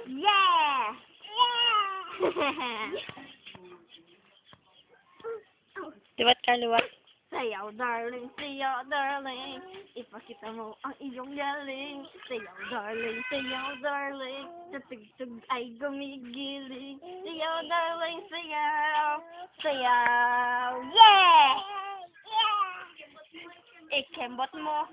Yeah! Liwat ka, liwat. Sayaw, darling, sayaw, darling. Ipakita mo ang iyong galing. Sayaw, darling, sayaw, darling. Sa tugtog ay gumigiling. Sayaw, darling, sayaw. Sayaw, yeah! Ikembot mo.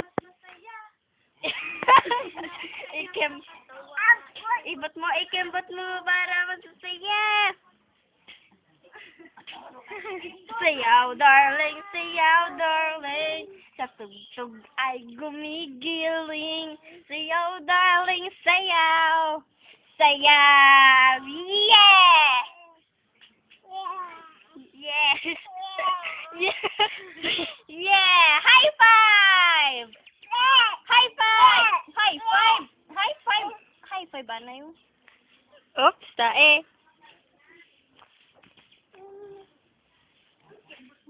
Ikembot mo para magsasaya. Sayaw, darling, sayaw, darling. Sa tugtog ay gumigiling. Sayaw, darling, sayaw. Sayaw, yeah! Yeah! Yeah! Yeah! High five! High five! High five! High five! High five ba na yun? Oops, tae.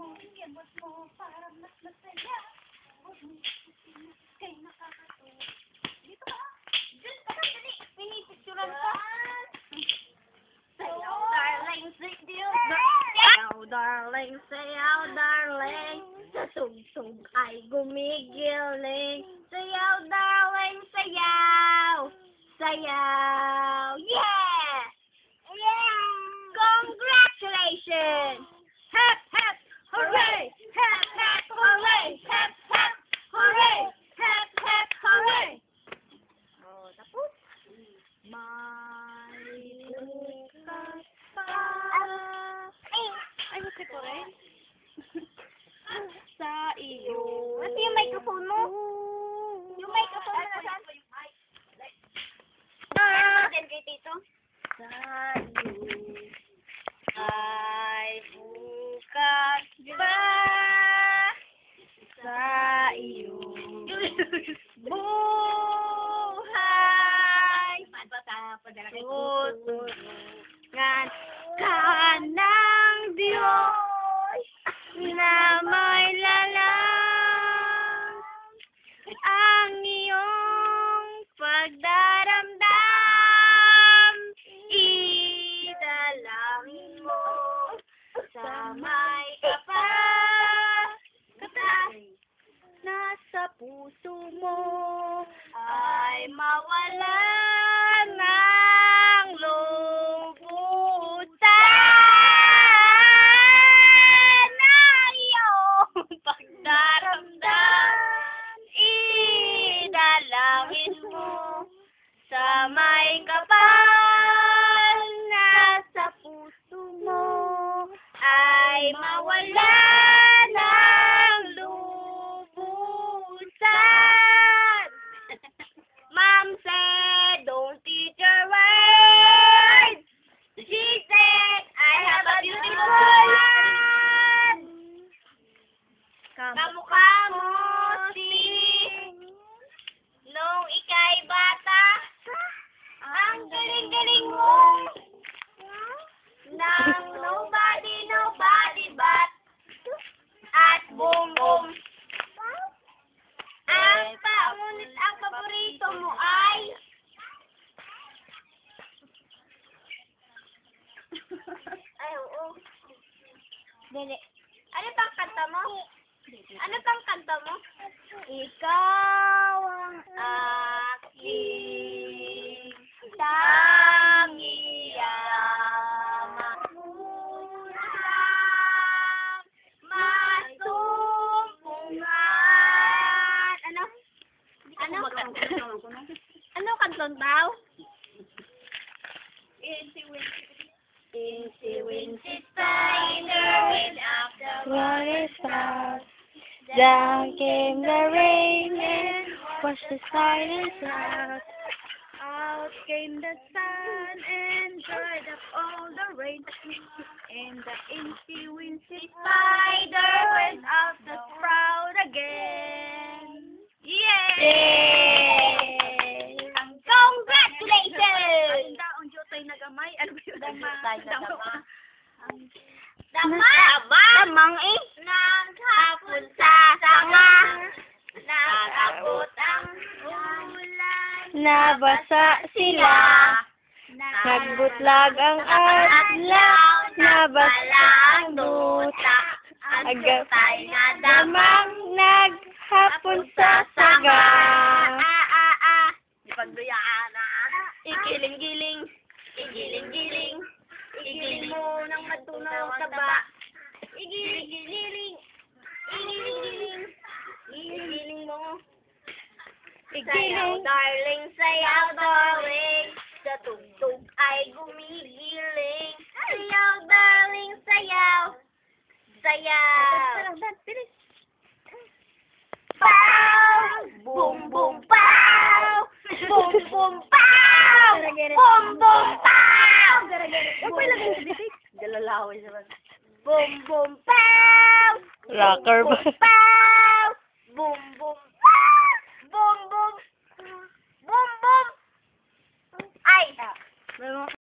Ikembot mo para mas masaya. Kay nakakatuwa. Dito ka. Diyos ka, dali. Pinipicturan ka. Sayaw, darling, sayaw, darling, sayaw, darling. Sa tugtog ay gumigiling. Sayaw, darling, sayaw. Sayaw, yeah! Yeah! Congratulations! Hep, hep, hooray! Hep, hep, hooray! Hep, hep, hooray! Hep, hep, hooray! Oh, tapos? May bukas pa. Ay, bakit ko rin? Sa iyo. Ano yung microphone mo? Yung microphone mo na saan? Sa iyo ay bukas pa. Sa iyo buhay tutulungan ka ng Diyos na may lalang ang iyong pagdaramdam. Idalangin mo sa may kapatagan nasa puso mo ay mawala ng lubusan ng iyong pagdaramdam. Idalangin mo sa may kapal nasa puso mo ay mawala ng lubusan. Mom said, don't teach your words. She said, I have a beautiful heart. Kamukha mo si nung ika'y bata. Ang galing-galing mo. Nang nobody but at boom boom. Ngunit ang paborito mo ay ay, oo. Dili. Ano pang kanta mo? Ano pang kanta mo? Ikaw ang aking tangiyama. Masumpungan. Ano? Ano kanton daw? Incy Wincy Spider went up the Water spout. Down came the rain and washed the spiders out. Out came the sun and dried up all the rain. And the incy wincy spider went out the sprout again. Yay! Yay! Congratulations! Ang jutay nagamay. Ano ba yun? Damang eh. Naghapon sa sanga. Nag-abot ang ulan. Nabasa sila. Nagbutlag ang adlaw, nabasa ang duta. Agad damang naghapon sa saga. Ipagduyaan Igiling-giling, igiling-giling, igiling mo ng matunaw taba. Igiling-giling, igiling-giling, igiling mo. Sayaw, darling, sayaw, darling, sa tugtog ay gumigiling. Sayaw, darling, sayaw, sayaw. Pow! Boom, boom, pow! Boom, boom, pow! Boom, boom, pow! Huwag pa ilagay sa bibig. Galalaway naman. Boom, boom, pow! Rocker ba? Boom, pow!